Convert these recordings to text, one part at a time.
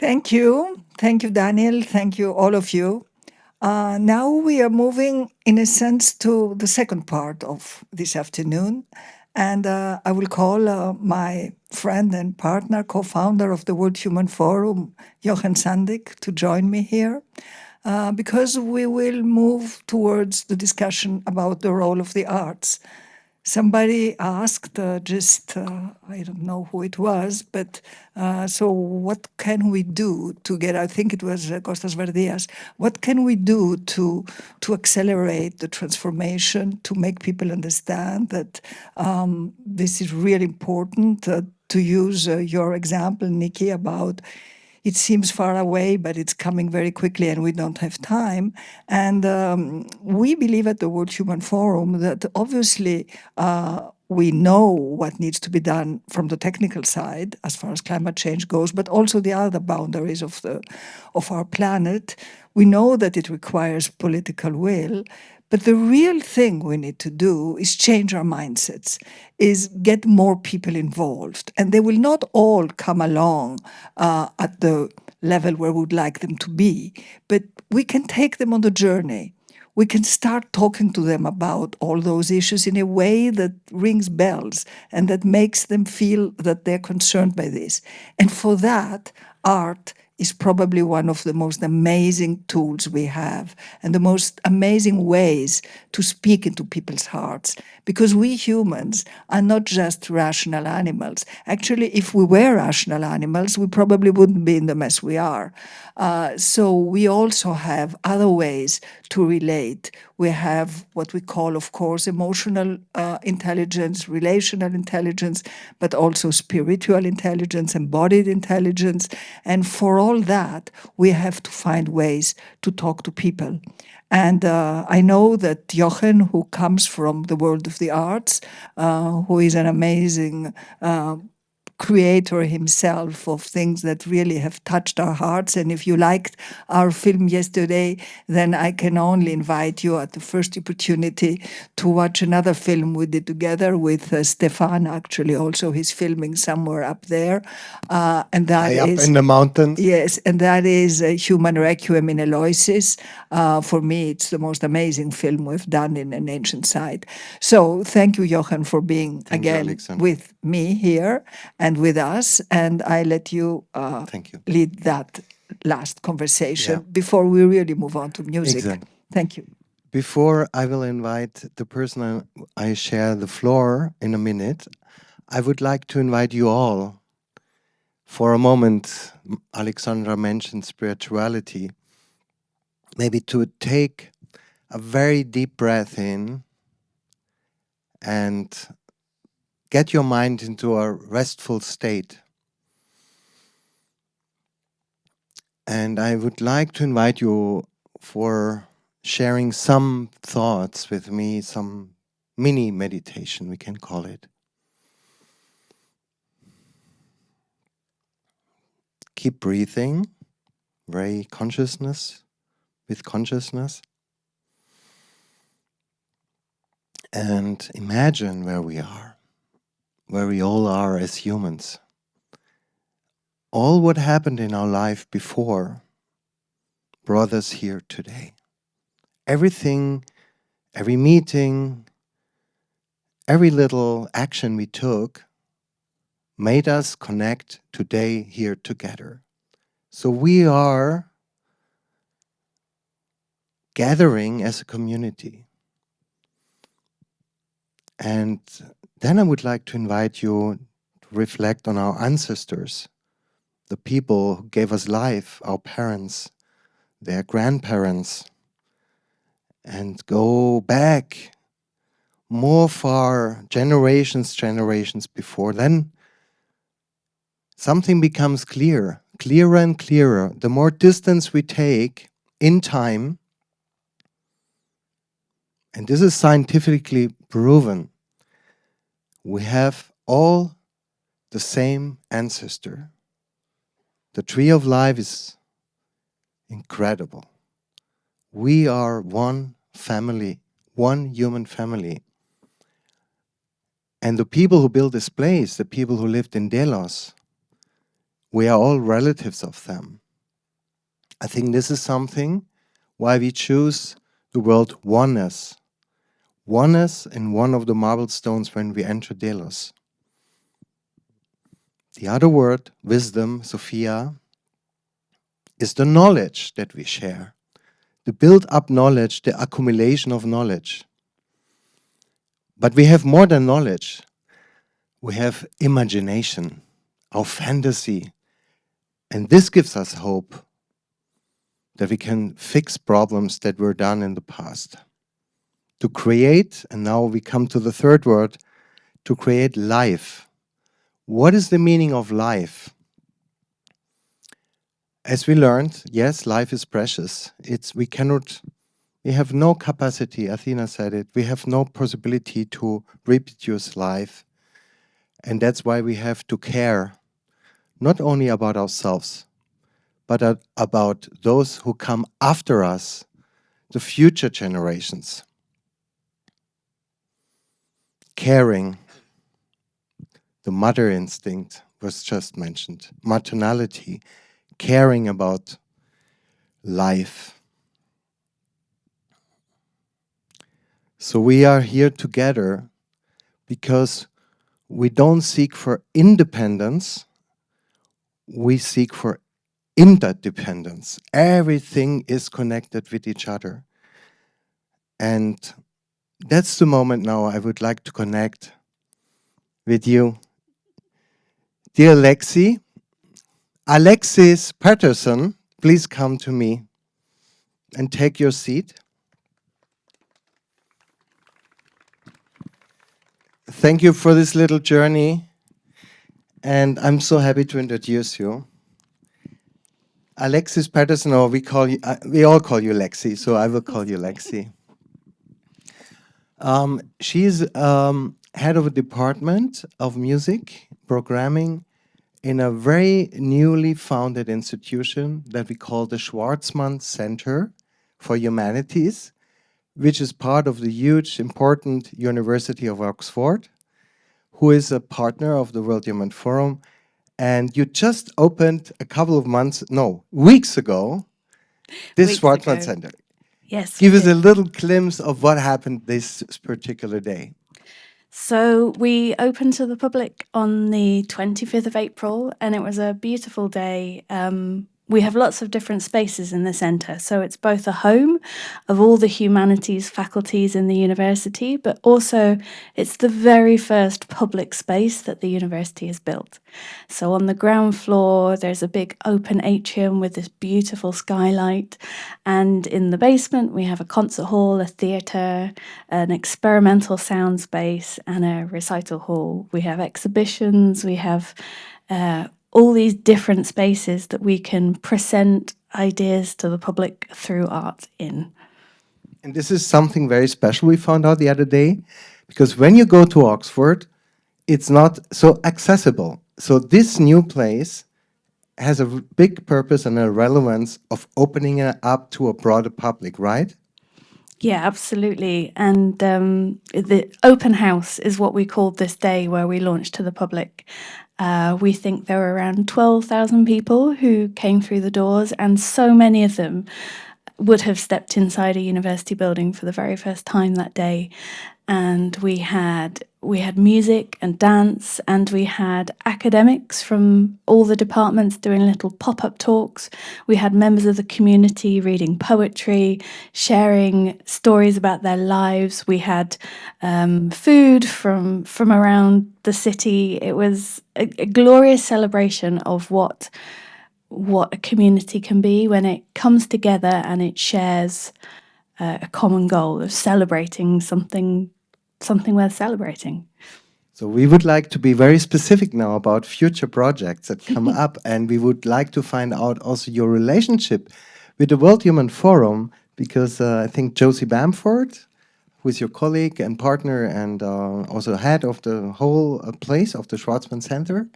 Thank you. Thank you, Daniel. Thank you, all of you. Now we are moving, in a sense, to the second part of this afternoon. And I will call my friend and partner, co-founder of the World Human Forum, Jochen Sandig, to join me here, because we will move towards the discussion about the role of the arts. Somebody asked, I don't know who it was, but so what can we do to get, I think it was Costas Verdias, what can we do to accelerate the transformation, to make people understand that this is really important, to use your example, Nikki, about it seems far away, but it's coming very quickly and we don't have time. And we believe at the World Human Forum that obviously we know what needs to be done from the technical side as far as climate change goes, but also the other boundaries of our planet. We know that it requires political will, but the real thing we need to do is change our mindsets, is get more people involved. And they will not all come along at the level where we would like them to be, but we can take them on the journey. We can start talking to them about all those issues in a way that rings bells and that makes them feel that they're concerned by this. And for that, art is probably one of the most amazing tools we have and the most amazing ways to speak into people's hearts. Because we humans are not just rational animals. Actually, if we were rational animals, we probably wouldn't be in the mess we are. So we also have other ways to relate. We have what we call, of course, emotional intelligence, relational intelligence, but also spiritual intelligence, embodied intelligence. And for all that, we have to find ways to talk to people. And I know that Jochen, who comes from the world of the arts, who is an amazing creator himself of things that really have touched our hearts. And if you liked our film yesterday, then I can only invite you at the first opportunity to watch another film we did together with Stefan, actually also he's filming somewhere up there. And that High up is... in the mountains. Yes, and that is a Human Requiem in Eloisis. For me, it's the most amazing film we've done in an ancient site. So thank you, Jochen, for being Thank you, again Alexandra. with me here and with us. And I let you, Thank you. lead that last conversation before we really move on to music. Exactly. Thank you. Before I will invite the person I share the floor in a minute, I would like to invite you all. For a moment, Alexandra mentioned spirituality. Maybe to take a very deep breath in and get your mind into a restful state. And I would like to invite you for sharing some thoughts with me, some mini meditation, we can call it. Keep breathing, very with consciousness. And imagine where we are, where we all are as humans. All what happened in our life before brought us here today. Everything, every meeting, every little action we took made us connect today here together. So we are gathering as a community. And then I would like to invite you to reflect on our ancestors, the people who gave us life, our parents, their grandparents, and go back more far, generations before. Then something becomes clearer and clearer. The more distance we take in time, and this is scientifically proven, we have all the same ancestor. The tree of life is incredible. We are one family, one human family. And the people who built this place, the people who lived in Delos, We are all relatives of them. I think this is something why we choose the word oneness. Oneness in one of the marble stones when we enter Delos. The other word, wisdom, Sophia, is the knowledge that we share. The built-up knowledge, the accumulation of knowledge. But we have more than knowledge. We have imagination, our fantasy. And this gives us hope that we can fix problems that were done in the past. To create, and now we come to the third word, to create life. What is the meaning of life? As we learned, yes, life is precious. We have no capacity, Athena said it, we have no possibility to reproduce life. And that's why we have to care, not only about ourselves, but about those who come after us, the future generations. Caring, the mother instinct was just mentioned, maternality, caring about life. So we are here together because we don't seek for independence, we seek for interdependence. Everything is connected with each other. And that's the moment now I would like to connect with you. Dear Alexis Paterson, please come to me and take your seat. Thank you for this little journey, and I'm so happy to introduce you. Alexis Paterson, or we all call you Lexi, so I will call you Lexi. She's head of a department of music programming in a very newly founded institution that we call the Schwarzman Centre for Humanities, which is part of the huge, important University of Oxford, who is a partner of the World Human Forum. And you just opened a couple of weeks ago, this Schwarzman Centre. Yes. Give us a little glimpse of what happened this particular day. So we opened to the public on the 25th of April, and it was a beautiful day. We have lots of different spaces in the centre, so it's both a home of all the humanities faculties in the university, but also it's the very first public space that the university has built. So on the ground floor, there's a big open atrium with this beautiful skylight, and in the basement we have a concert hall, a theatre, an experimental sound space, and a recital hall. We have exhibitions, we have all these different spaces that we can present ideas to the public through art in. And this is something very special we found out the other day, because when you go to Oxford, it's not so accessible. So this new place has a big purpose and a relevance of opening it up to a broader public, right? Yeah, absolutely. And the open house is what we called this day where we launched to the public. We think there were around 12,000 people who came through the doors, and so many of them would have stepped inside a university building for the very first time that day. And we had music and dance, and we had academics from all the departments doing little pop-up talks. We had members of the community reading poetry, sharing stories about their lives. We had food from around the city. It was a glorious celebration of what a community can be when it comes together and it shares a common goal of celebrating something worth celebrating. So we would like to be very specific now about future projects that come up, and we would like to find out also your relationship with the World Human Forum, because I think Josie Bamford, who is your colleague and partner and also head of the whole place of the Schwarzman Centre,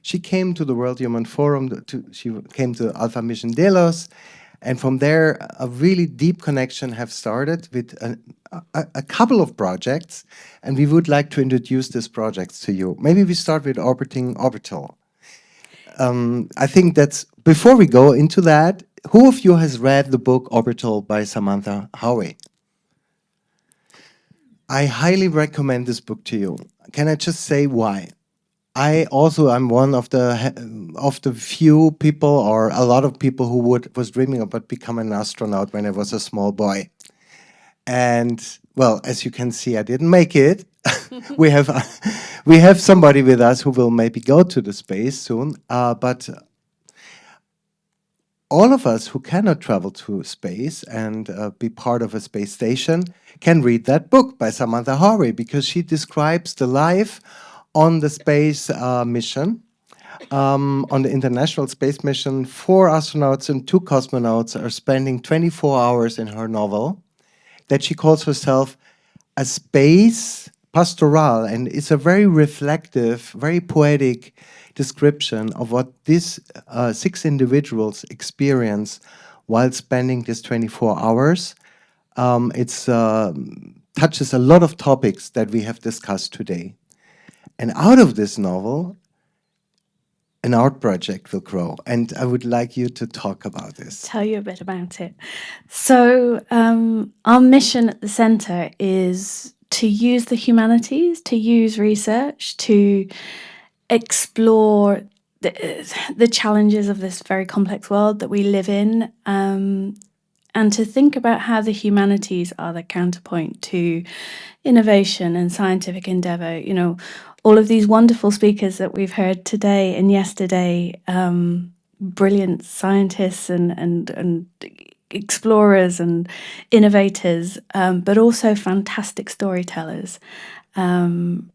she came to the World Human Forum, she came to Alpha Mission Delos, and from there a really deep connection have started with a couple of projects, and we would like to introduce these projects to you. Maybe we start with Orbiting Orbital. I think that's, before we go into that, who of you has read the book Orbital by Samantha Howe? I highly recommend this book to you. Can I just say why? I'm one of the few people, or a lot of people, who was dreaming about becoming an astronaut when I was a small boy. And well, as you can see, I didn't make it. we have somebody with us who will maybe go to the space soon. But all of us who cannot travel to space and be part of a space station can read that book by Samantha Howe, because she describes the life on the space mission. On the International Space Mission, 4 astronauts and 2 cosmonauts are spending 24 hours in her novel that she calls herself a space pastoral, and it's a very reflective, very poetic description of what these 6 individuals experience while spending these 24 hours. It touches a lot of topics that we have discussed today. And out of this novel, an art project will grow. And I would like you to talk about this. Tell you a bit about it. So our mission at the centre is to use the humanities, to use research, to explore the challenges of this very complex world that we live in, and to think about how the humanities are the counterpoint to innovation and scientific endeavour. You know, all of these wonderful speakers that we've heard today and yesterday, brilliant scientists and explorers and innovators, but also fantastic storytellers. And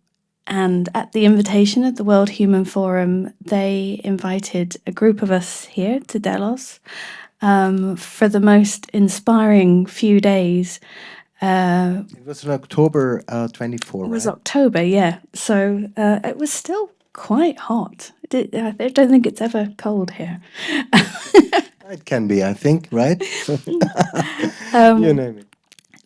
at the invitation of the World Human Forum, they invited a group of us here to Delos for the most inspiring few days. It was in October 24, It was right? October, yeah. So it was still quite hot. I don't think it's ever cold here. It can be, I think, right? You name it.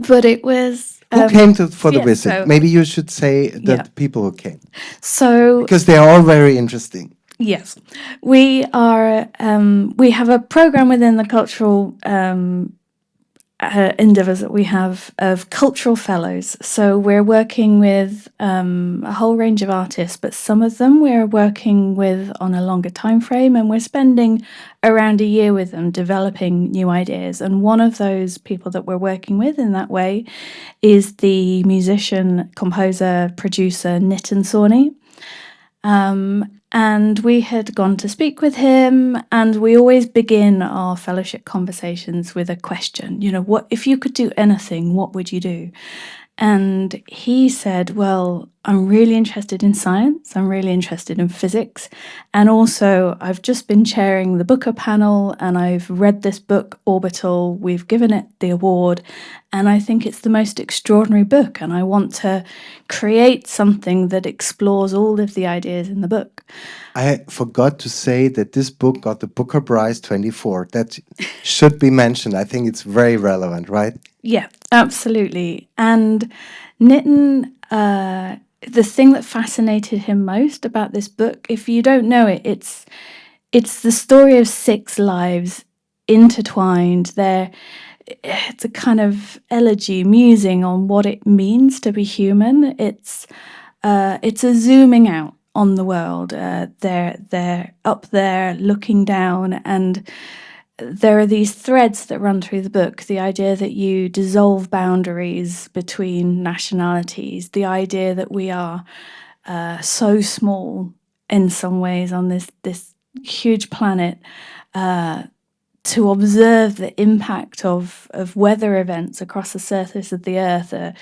But it was... Who came for the yeah, visit? so- Maybe you should say the Yeah. people who came, So because they are all very interesting. yes, we are. We have a program within the cultural endeavours that we have of cultural fellows. So we're working with a whole range of artists, but some of them we're working with on a longer time frame, and we're spending around a year with them developing new ideas. And one of those people that we're working with in that way is the musician, composer, producer Nitin Sawhney. And we had gone to speak with him, and we always begin our fellowship conversations with a question. You know, what if you could do anything, what would you do? And he said, well, I'm really interested in science, I'm really interested in physics, and also I've just been chairing the Booker panel, and I've read this book, Orbital, we've given it the award, and I think it's the most extraordinary book, and I want to create something that explores all of the ideas in the book. I forgot to say that this book got the Booker Prize 24. That should be mentioned. I think it's very relevant, right? Yeah, absolutely. And Nitin, the thing that fascinated him most about this book, if you don't know it, it's the story of 6 lives intertwined. It's a kind of elegy, musing on what it means to be human. It's a zooming out on the world. They're up there looking down, and there are these threads that run through the book. The idea that you dissolve boundaries between nationalities, the idea that we are so small in some ways on this huge planet, to observe the impact of weather events across the surface of the Earth, a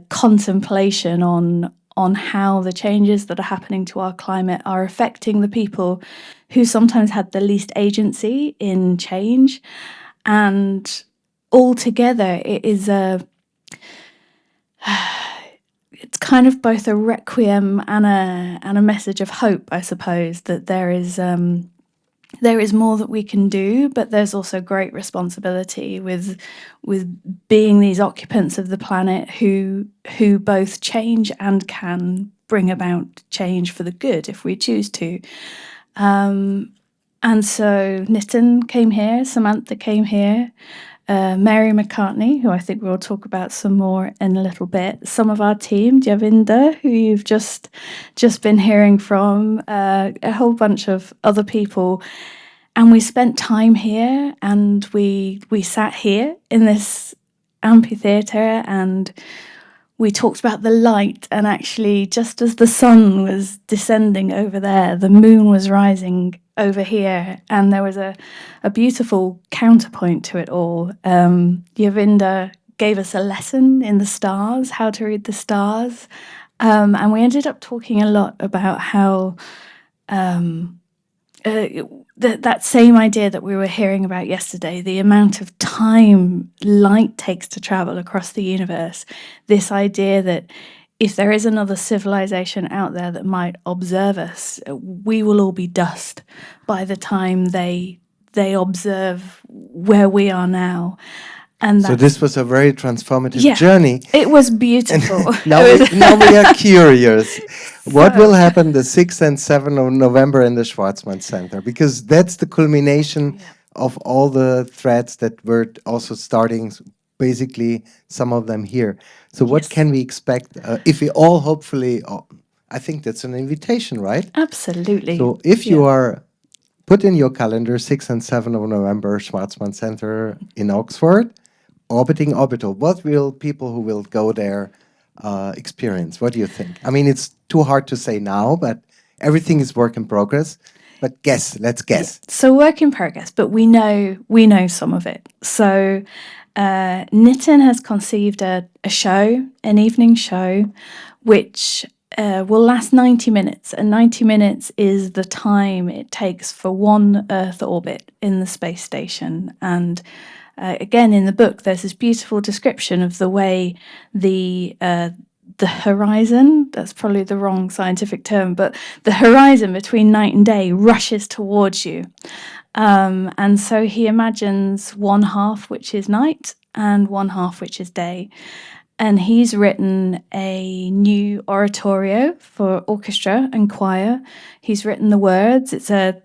contemplation on how the changes that are happening to our climate are affecting the people who sometimes had the least agency in change. And altogether, it's kind of both a requiem and a message of hope, I suppose, that there is more that we can do, but there's also great responsibility with being these occupants of the planet who both change and can bring about change for the good if we choose to. And so Nitin came here, Samantha came here, Mary McCartney, who I think we'll talk about some more in a little bit, some of our team, Javinda, who you've just been hearing from, a whole bunch of other people. And we spent time here, and we sat here in this amphitheatre, and we talked about the light. And actually, just as the sun was descending over there, the moon was rising over here, and there was a beautiful counterpoint to it all. Yavinda gave us a lesson in the stars, how to read the stars, and we ended up talking a lot about how that same idea that we were hearing about yesterday, the amount of time light takes to travel across the universe, this idea that if there is another civilization out there that might observe us, we will all be dust by the time they observe where we are now. And So this was a very transformative yeah, journey. It was beautiful. Now we are curious. What will happen the 6th and 7th of November in the Schwarzman Centre? Because that's the culmination of all the threads that were also starting, basically some of them here. So what can we expect if we all hopefully, I think that's an invitation, right? Absolutely. So if you are, put in your calendar 6th and 7th of November, Schwarzman Centre in Oxford, Orbiting Orbital. What will people who will go there experience? What do you think? I mean, it's too hard to say now, but everything is work in progress. But guess, let's guess. So work in progress, but we know some of it. So Nitin has conceived a show, an evening show, which will last 90 minutes. And 90 minutes is the time it takes for one Earth orbit in the space station. And again, in the book, there's this beautiful description of the way the horizon, that's probably the wrong scientific term, but the horizon between night and day rushes towards you. And so he imagines one half, which is night, and one half, which is day. And he's written a new oratorio for orchestra and choir. He's written the words. The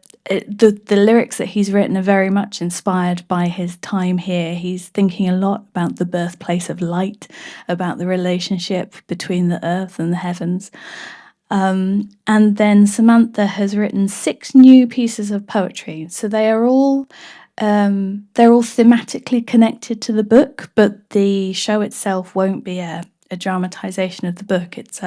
lyrics that he's written are very much inspired by his time here. He's thinking a lot about the birthplace of light, about the relationship between the earth and the heavens. And then Samantha has written 6 new pieces of poetry. So they're all thematically connected to the book, but the show itself won't be a dramatization of the book. It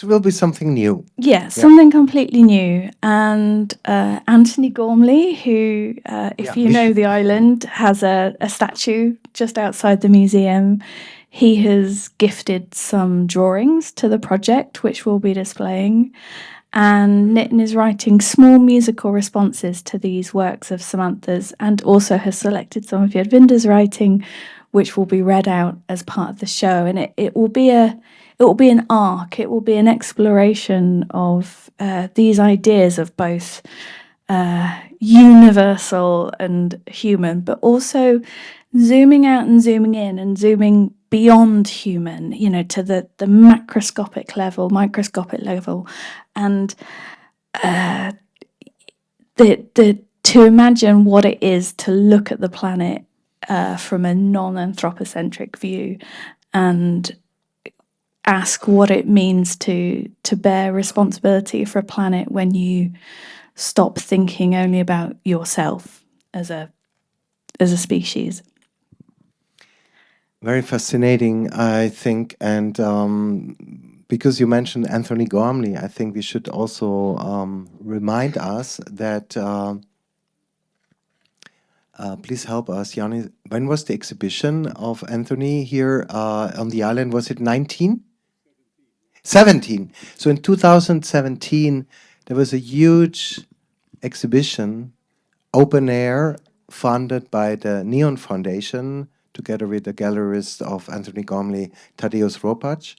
will be something new. Yeah, something completely new. And Anthony Gormley, who, if you know the island, has a statue just outside the museum. He has gifted some drawings to the project, which we'll be displaying. And Nitin is writing small musical responses to these works of Samantha's, and also has selected some of Yadvinda's writing, which will be read out as part of the show. And it will be an arc. It will be an exploration of these ideas of both universal and human, but also zooming out and zooming in and zooming beyond human, to the macroscopic level, microscopic level, and to imagine what it is to look at the planet from a non-anthropocentric view, and ask what it means to bear responsibility for a planet when you stop thinking only about yourself as a species. Very fascinating, I think, and because you mentioned Anthony Gormley, I think we should also remind us that, please help us, Yanni, when was the exhibition of Anthony here on the island? Was it 19? 17. So in 2017, there was a huge exhibition, open air, funded by the Neon Foundation, together with the gallerist of Anthony Gormley, Tadeusz Ropacz,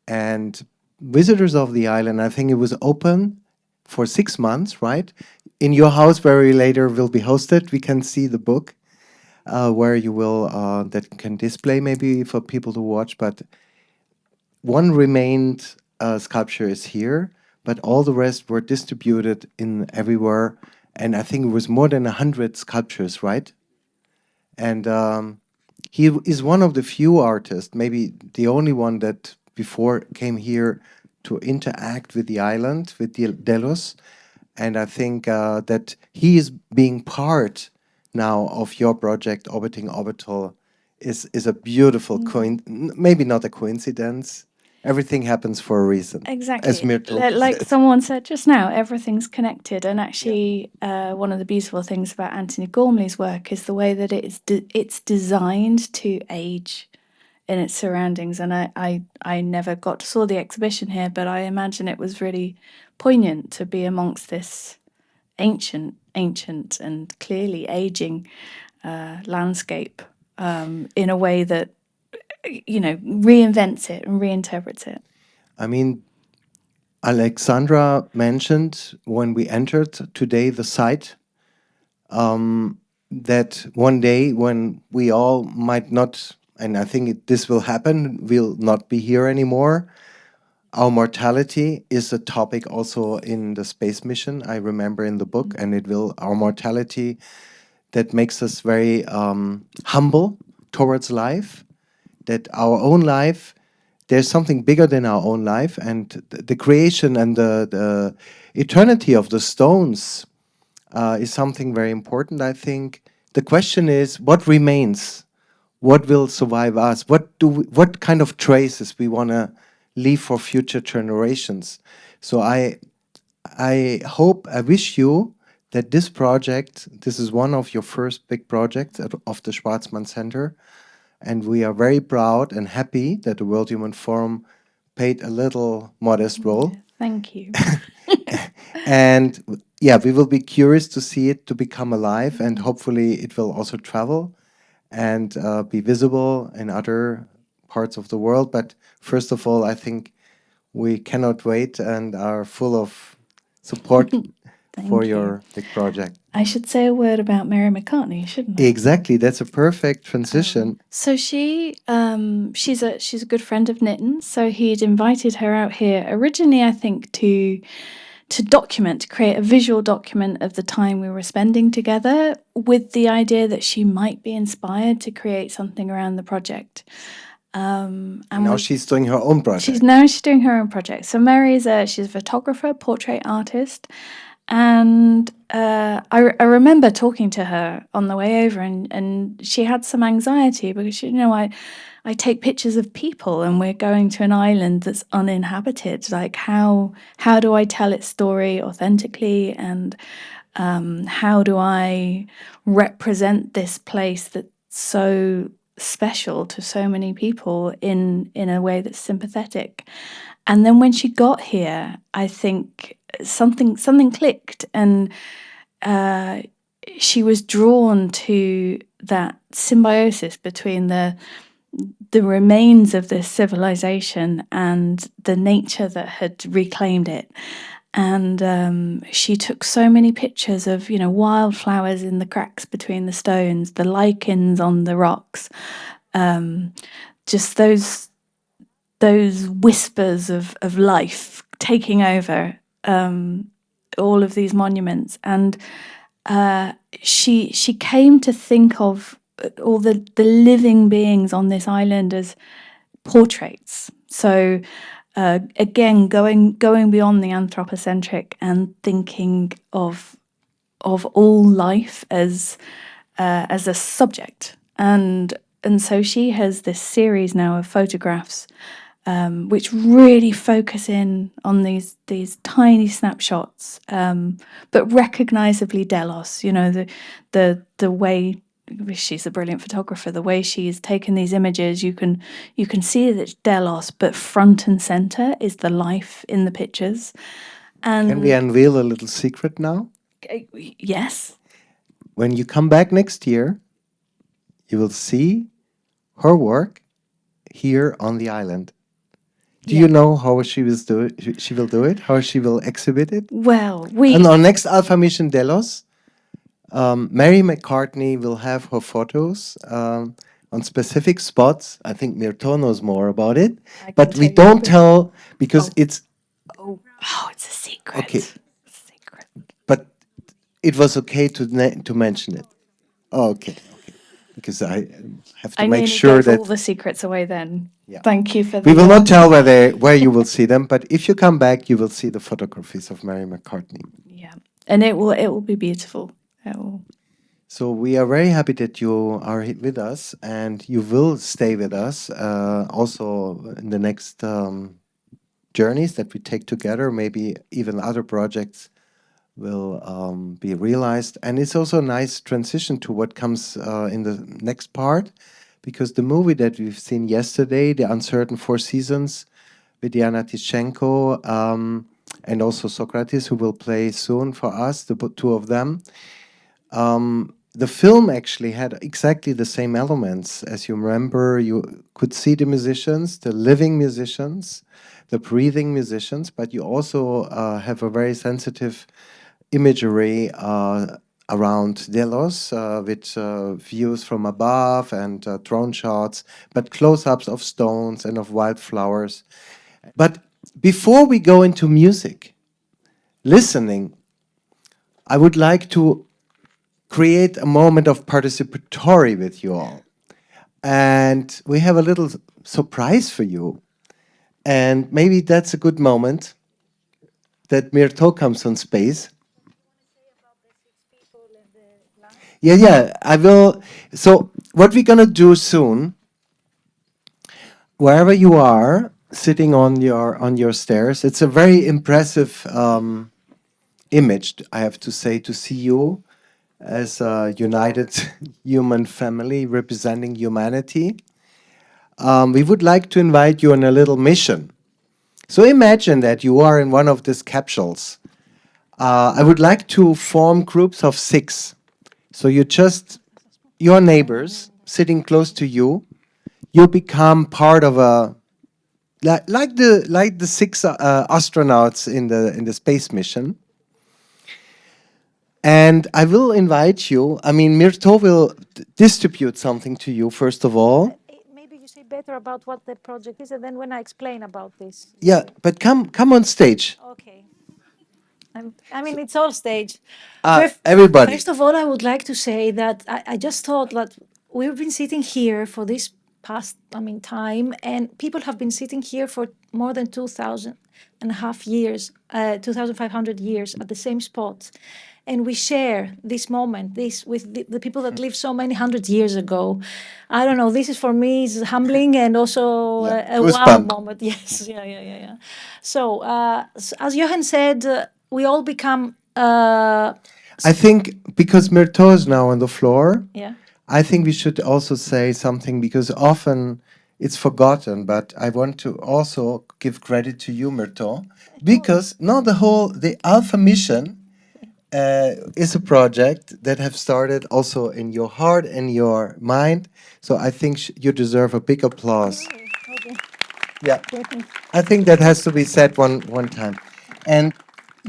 and visitors of the island. I think it was open for 6 months, right? In your house, where we later will be hosted, we can see the book where you will, that can display maybe for people to watch, but one remained sculpture is here, but all the rest were distributed in everywhere. And I think it was more than 100 sculptures, right? And he is one of the few artists, maybe the only one that before came here to interact with the island, with the Delos. And I think that he is being part now of your project, Orbiting Orbital, is a beautiful, maybe not a coincidence. Everything happens for a reason. Exactly. As Myrto Like says. someone said just now, everything's connected. And actually, one of the beautiful things about Anthony Gormley's work is the way that it's designed to age in its surroundings. And I never got to saw the exhibition here, but I imagine it was really poignant to be amongst this ancient and clearly aging landscape in a way that reinvents it and reinterprets it. I mean, Alexandra mentioned when we entered today the site that one day when we all might not, and I think this will happen, we'll not be here anymore. Our mortality is a topic also in the space mission, I remember in the book, and our mortality that makes us very humble towards life, that our own life, there's something bigger than our own life, and the creation and the eternity of the stones is something very important, I think. The question is, what remains? What will survive us? What kind of traces we want to leave for future generations? So I wish you that this project, this is one of your first big projects of the Schwarzman Centre, and we are very proud and happy that the World Human Forum played a little modest role. Thank you. And yeah, we will be curious to see it to become alive, and hopefully it will also travel and be visible in other parts of the world. But first of all, I think we cannot wait and are full of support for your big project. I should say a word about Mary McCartney, shouldn't I? Exactly, that's a perfect transition. So she's a good friend of Nitin's. So he'd invited her out here originally, I think, to create a visual document of the time we were spending together, with the idea that she might be inspired to create something around the project. And now she's doing her own project. She's doing her own project. So Mary she's a photographer, portrait artist, and I remember talking to her on the way over, and she had some anxiety because I take pictures of people, and we're going to an island that's uninhabited. Like how do I tell its story authentically, and how do I represent this place that's so special to so many people in a way that's sympathetic? And then when she got here, I think something clicked, and she was drawn to that symbiosis between the remains of this civilization and the nature that had reclaimed it. And she took so many pictures of, wildflowers in the cracks between the stones, the lichens on the rocks, just those whispers of life taking over all of these monuments. And she came to think of all the living beings on this island as portraits. So again, going beyond the anthropocentric and thinking of all life as a subject. And so she has this series now of photographs which really focus in on these tiny snapshots, but recognizably Delos. The way she's a brilliant photographer. The way she's taken these images, you can see that it's Delos, but front and center is the life in the pictures. And can we unveil a little secret now? Yes. When you come back next year, you will see her work here on the island. Do you know how she will do it? She will do it. How she will exhibit it? Well, on our next Alpha Mission Delos, Mary McCartney will have her photos on specific spots. I think Myrto knows more about it, but we don't tell because it's it's a Secret. Okay. Secret. But it was okay to mention it. Oh, okay. Because I have to I make nearly sure gave all that the secrets away then. Yeah. Thank you for we the. will not tell where you will see them, but if you come back, you will see the photographies of Mary McCartney. Yeah, and it will be beautiful. It will. So we are very happy that you are with us, and you will stay with us also in the next journeys that we take together. Maybe even other projects will be realized. And it's also a nice transition to what comes in the next part, because the movie that we've seen yesterday, The Uncertain Four Seasons, with Diana Tischenko, and also Socrates, who will play soon for us, the two of them. The film actually had exactly the same elements. As you remember, you could see the musicians, the living musicians, the breathing musicians, but you also have a very sensitive imagery around Delos with views from above and drone shots, but close-ups of stones and of wildflowers. But before we go into music, listening, I would like to create a moment of participatory with you all. And we have a little surprise for you. And maybe that's a good moment that Myrto comes on space. Yeah, I will. So, what we're going to do soon, wherever you are, sitting on your stairs, it's a very impressive image, I have to say, to see you as a united human family representing humanity. We would like to invite you on a little mission. So imagine that you are in one of these capsules. I would like to form groups of 6. So your neighbors sitting close to you, you become part of a like the 6 astronauts in the space mission. And I will invite you. I mean, Myrto will distribute something to you first of all. Maybe you say better about what the project is, and then when I explain about this. Yeah, but come on stage. Okay. I mean, it's all stage. Everybody. First of all, I would like to say that I just thought that we've been sitting here for this past, time, and people have been sitting here for more than 2,500 years, 2,500 years at the same spot. And we share this moment, this with the people that lived so many hundred years ago. I don't know. This is for me is humbling and also a wow Goosebump. moment. Yes, yeah. So, as Jochen said, we all become. I think because Myrto is now on the floor, Yeah. I think we should also say something because often it's forgotten, but I want to also give credit to you, Myrto, because the Alpha Mission is a project that have started also in your heart and your mind. So I think you deserve a big applause. Okay. Yeah, I think that has to be said one time. And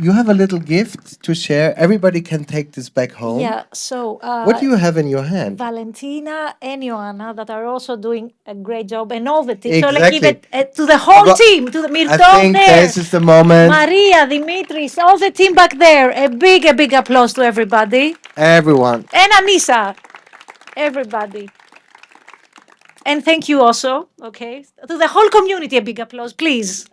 you have a little gift to share. Everybody can take this back home. Yeah. So. What do you have in your hand? Valentina and Joanna that are also doing a great job, and all the team. So let's give Exactly. it to the whole team, to the I Myrto think there. this is the moment. Maria, Dimitris, all the team back there. A big applause to everybody. Everyone. And Anissa, everybody. And thank you also, okay? To the whole community, a big applause, please.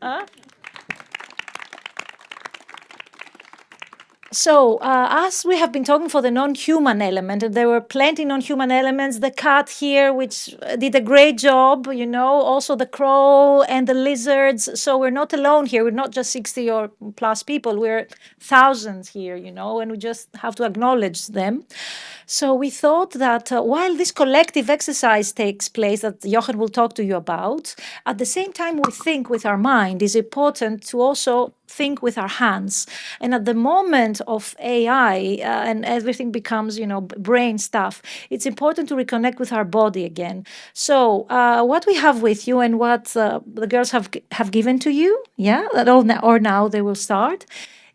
So, as we have been talking for the non-human element, and there were plenty non-human elements, the cat here, which did a great job, also the crow and the lizards. So we're not alone here. We're not just 60 or plus people. We're thousands here, and we just have to acknowledge them. So we thought that while this collective exercise takes place that Jochen will talk to you about, at the same time we think with our mind, it's important to also think with our hands. And at the moment of AI and everything becomes, brain stuff, it's important to reconnect with our body again. So what we have with you and what the girls have given to you, or now they will start,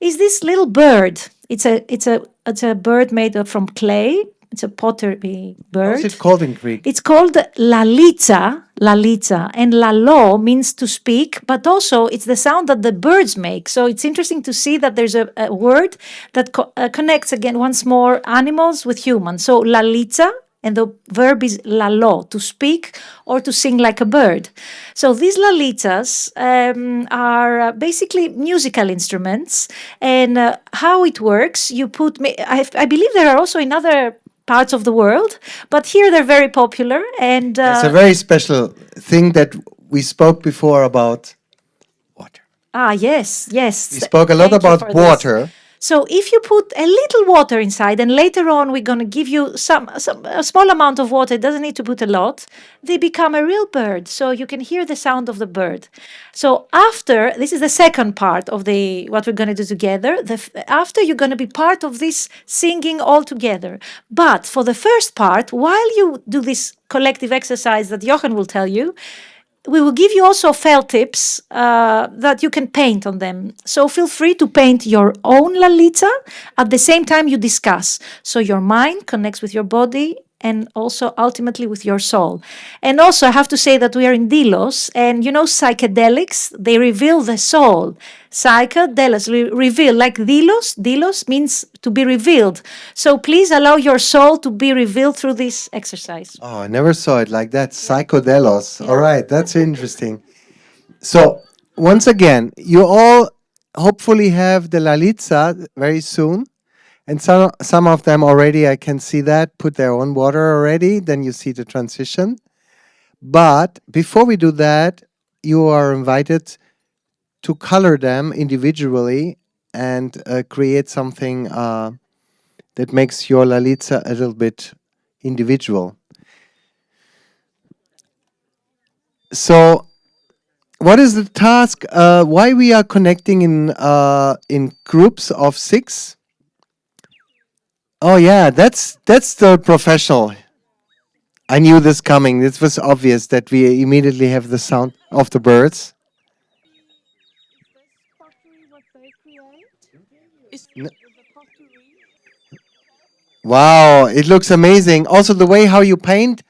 is this little bird. It's a bird made from clay. It's a pottery How is bird. it called in Greek? It's called lalitza, and lalo means to speak, but also it's the sound that the birds make. So it's interesting to see that there's a word that connects again once more animals with humans. So lalitza, and the verb is lalo, to speak or to sing like a bird. So these lalitas are basically musical instruments, and how it works, you put, I believe there are also in other parts of the world, but here they're very popular. And It's a very special thing that we spoke before about water. yes. We spoke a lot Thank you about for this. water. So if you put a little water inside, and later on we're going to give you a small amount of water, it doesn't need to put a lot, they become a real bird. So you can hear the sound of the bird. So after, this is the second part of what we're going to do together. After, you're going to be part of this singing all together. But for the first part, while you do this collective exercise that Jochen will tell you, we will give you also felt tips that you can paint on them. So feel free to paint your own lalita at the same time you discuss. So your mind connects with your body and also ultimately with your soul. And also, I have to say that we are in Delos, and psychedelics, they reveal the soul. Psychedelics reveal, like Delos means to be revealed. So please allow your soul to be revealed through this exercise. Oh, I never saw it like that. Psychodelos. All right, that's interesting. So, once again, you all hopefully have the Lalitza very soon. And some of them already, I can see that, put their own water already. Then you see the transition. But before we do that, you are invited to color them individually and create something that makes your Lalitza a little bit individual. So, what is the task? Why we are connecting in groups of 6? Oh yeah, that's the professional. I knew this coming. It was obvious that we immediately have the sound of the birds. Wow, it looks amazing. Also, the way how you paint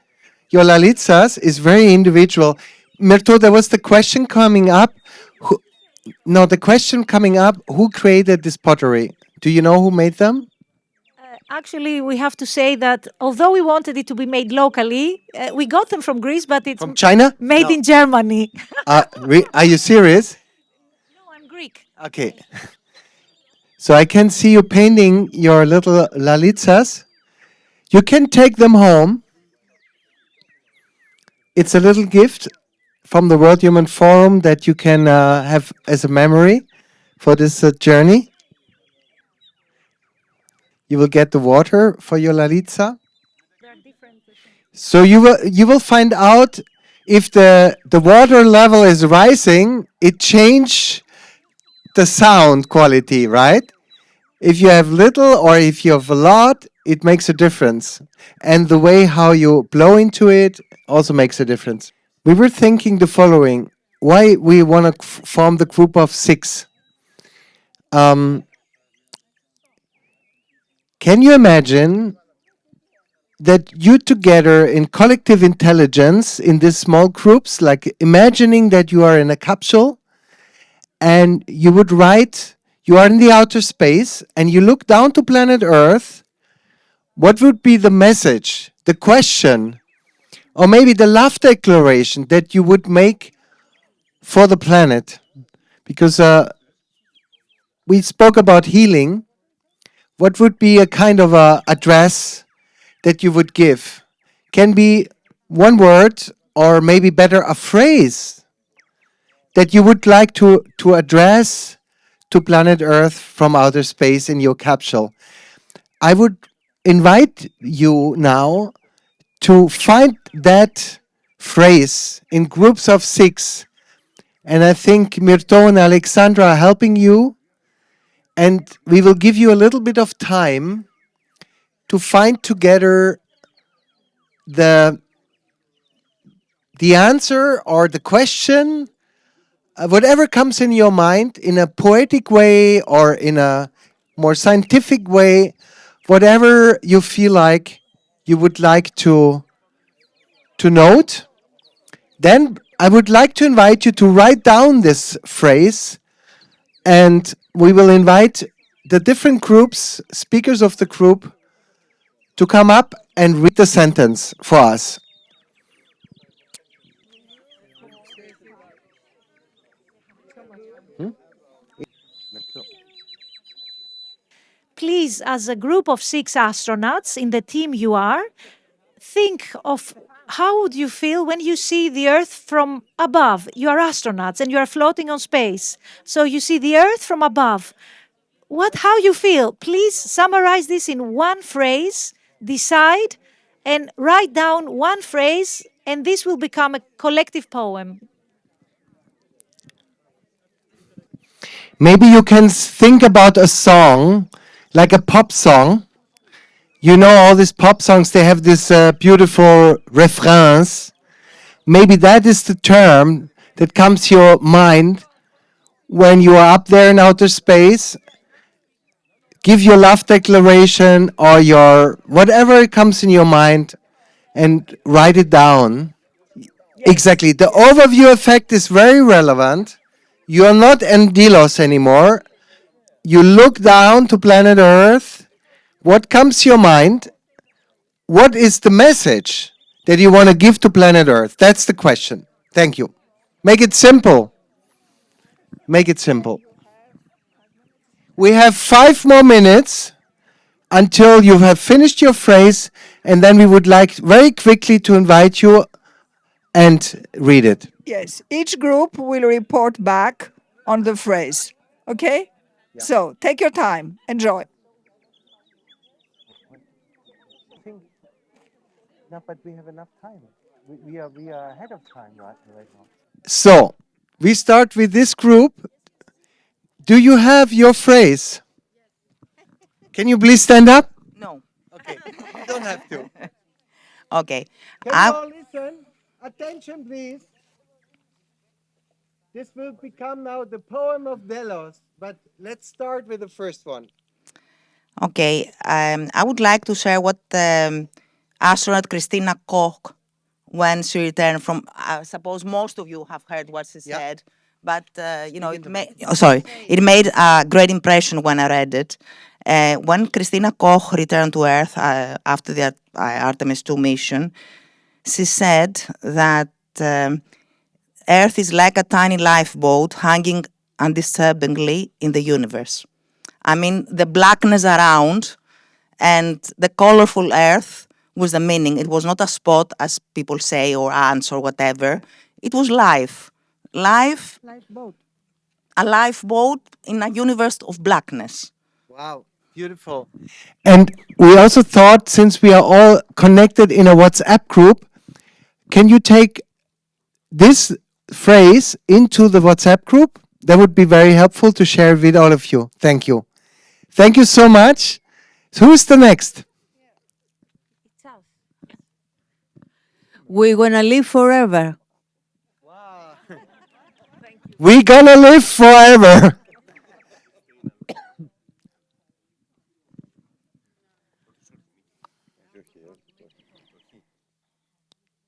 your lalitsas is very individual. Myrto, there was the question coming up. The question coming up, who created this pottery? Do you know who made them? Actually, we have to say that although we wanted it to be made locally, we got them from Greece, but it's From China? made in Germany. Are you serious? No, I'm Greek. Okay. So I can see you painting your little lalitsas. You can take them home. It's a little gift from the World Human Forum that you can have as a memory for this journey. You will get the water for your lalitza. So you will find out if the water level is rising, it change the sound quality, right? If you have little or if you have a lot, it makes a difference. And the way how you blow into it also makes a difference. We were thinking the following: why we want to form the group of 6. Can you imagine that you together in collective intelligence in these small groups, like imagining that you are in a capsule and you would write, you are in the outer space and you look down to planet Earth, what would be the message, the question, or maybe the love declaration that you would make for the planet? Because we spoke about healing. What would be a kind of a address that you would give? Can be one word or maybe better a phrase that you would like to address to planet Earth from outer space in your capsule. I would invite you now to find that phrase in groups of 6. And I think Myrto and Alexandra are helping you. And we will give you a little bit of time to find together the answer or the question, whatever comes in your mind, in a poetic way or in a more scientific way, whatever you feel like you would like to note, then I would like to invite you to write down this phrase, and we will invite the different groups, speakers of the group, to come up and read the sentence for us. Please, as a group of 6 astronauts in the team you are, think of how would you feel when you see the Earth from above? You are astronauts and you are floating on space. So you see the Earth from above. How you feel? Please summarize this in one phrase, decide, and write down one phrase, and this will become a collective poem. Maybe you can think about a song, like a pop song. You know, all these pop songs, they have this beautiful refrains. Maybe that is the term that comes to your mind when you are up there in outer space. Give your love declaration or your whatever comes in your mind and write it down. Exactly. The overview effect is very relevant. You are not in Delos anymore. You look down to planet Earth. What comes to your mind? What is the message that you want to give to planet Earth? That's the question. Thank you. Make it simple. Make it simple. We have 5 more minutes until you have finished your phrase, and then we would like very quickly to invite you and read it. Yes, each group will report back on the phrase. Okay? Yeah. So take your time. Enjoy. No, but we have enough time. We are ahead of time right now. So, we start with this group. Do you have your phrase? Can you please stand up? No. Okay, you don't have to. Okay. Can you all listen? Attention, please. This will become now the poem of Delos, but let's start with the first one. Okay. I would like to share what astronaut Christina Koch, when she returned from, I suppose most of you have heard what she said, but it made a great impression when I read it. When Christina Koch returned to Earth after the Artemis 2 mission, she said that Earth is like a tiny lifeboat hanging undisturbingly in the universe. I mean, the blackness around and the colorful Earth was the meaning. It was not a spot, as people say, or ants or whatever. It was life. Lifeboat. A lifeboat in a universe of blackness. Wow, beautiful. And we also thought, since we are all connected in a WhatsApp group, can you take this phrase into the WhatsApp group? That would be very helpful to share with all of you. Thank you. Thank you so much. So who's the next? We're gonna live forever. Wow. We're gonna live forever.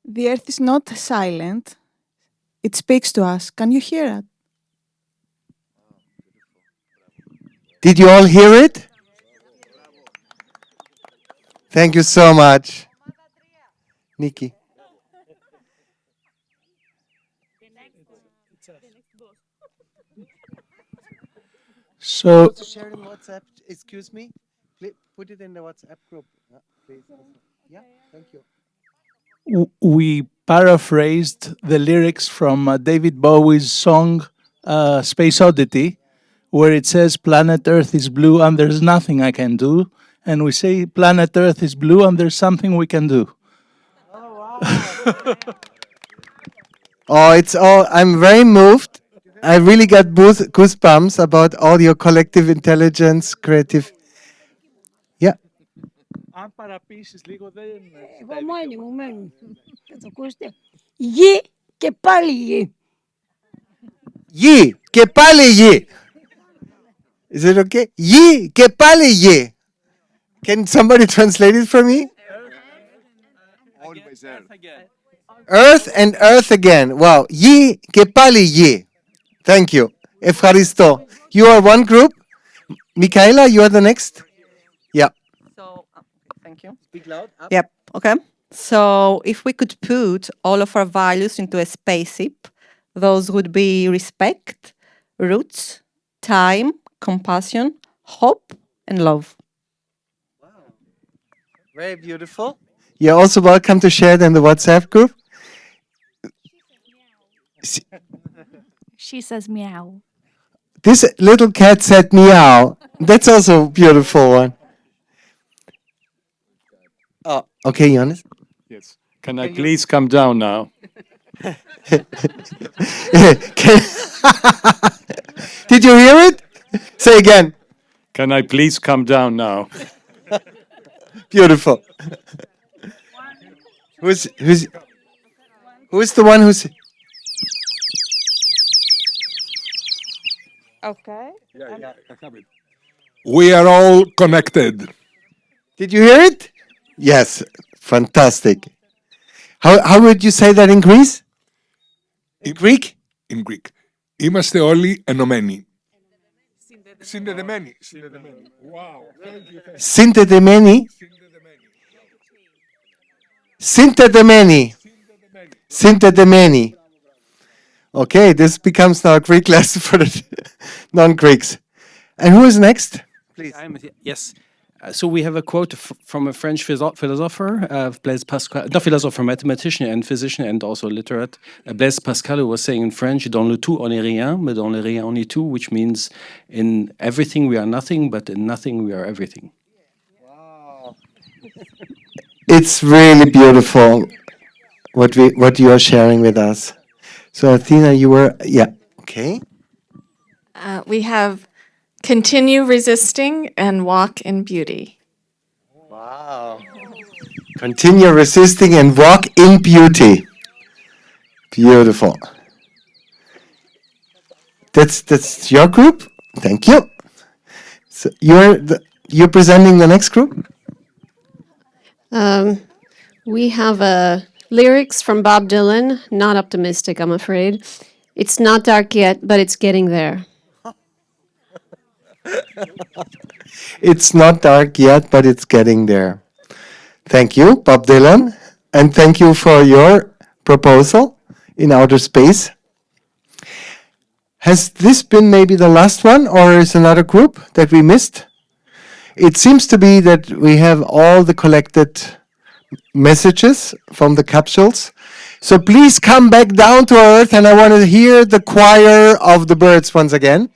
The earth is not silent. It speaks to us. Can you hear it? Did you all hear it? Thank you so much. Nikki. So, Share in WhatsApp. Excuse me. Put it in the WhatsApp group, please. Yeah, thank you. we paraphrased the lyrics from David Bowie's song Space Oddity, where it says, "Planet Earth is blue and there's nothing I can do." And we say, "Planet Earth is blue and there's something we can do." Oh, wow. I'm very moved. I really got goosebumps about all your collective intelligence, creative. Yeah. Αν παραπείσεις λίγο δεν... Εγώ μόνη μου μένω. Θα το ακούσετε. Γη και πάλι γη. Γη και πάλι γη. Is it okay? Γη και πάλι γη. Can somebody translate it for me? Earth and earth again. Wow. Γη και πάλι γη. Thank you. Ευχαριστώ. You are one group. Michaela, you are the next. Yeah. So, thank you. Speak loud. Yep. Okay. So, if we could put all of our values into a spaceship, those would be respect, roots, time, compassion, hope, and love. Very beautiful. You're also welcome to share it in the WhatsApp group. She says meow. This little cat said meow. That's also a beautiful one. Oh, okay, Johannes. Yes. Can I please come down now? Did you hear it? Say again. Can I please come down now? Beautiful. Who's the one who's... Okay. We are all connected. Did you hear it? Yes. Fantastic. How would you say that in Greece? In Greek? In Greek. Είμαστε όλοι ενωμένοι. Συνδεδεμένοι. Wow. Συνδεδεμένοι. Συνδεδεμένοι. Συνδεδεμένοι. Okay, this becomes now a Greek lesson for the non-Greeks. And who is next? Please. Yes. So we have a quote from a French philosopher, Blaise Pascal, not philosopher, mathematician and physician and also literate, Blaise Pascal, who was saying in French, dans le tout on est rien, mais dans le rien on est tout, which means in everything we are nothing, but in nothing we are everything. Wow. It's really beautiful what you are sharing with us. So Athena, you were, yeah, okay. We have continue resisting and walk in beauty. Wow. Continue resisting and walk in beauty. Beautiful. That's your group? Thank you. So you're presenting the next group? We have lyrics from Bob Dylan. Not optimistic, I'm afraid. It's not dark yet, but it's getting there. It's not dark yet, but it's getting there. Thank you, Bob Dylan. And thank you for your proposal in outer space. Has this been maybe the last one, or is another group that we missed? It seems to be that we have all the collected messages from the capsules. So please come back down to Earth, and I want to hear the choir of the birds once again.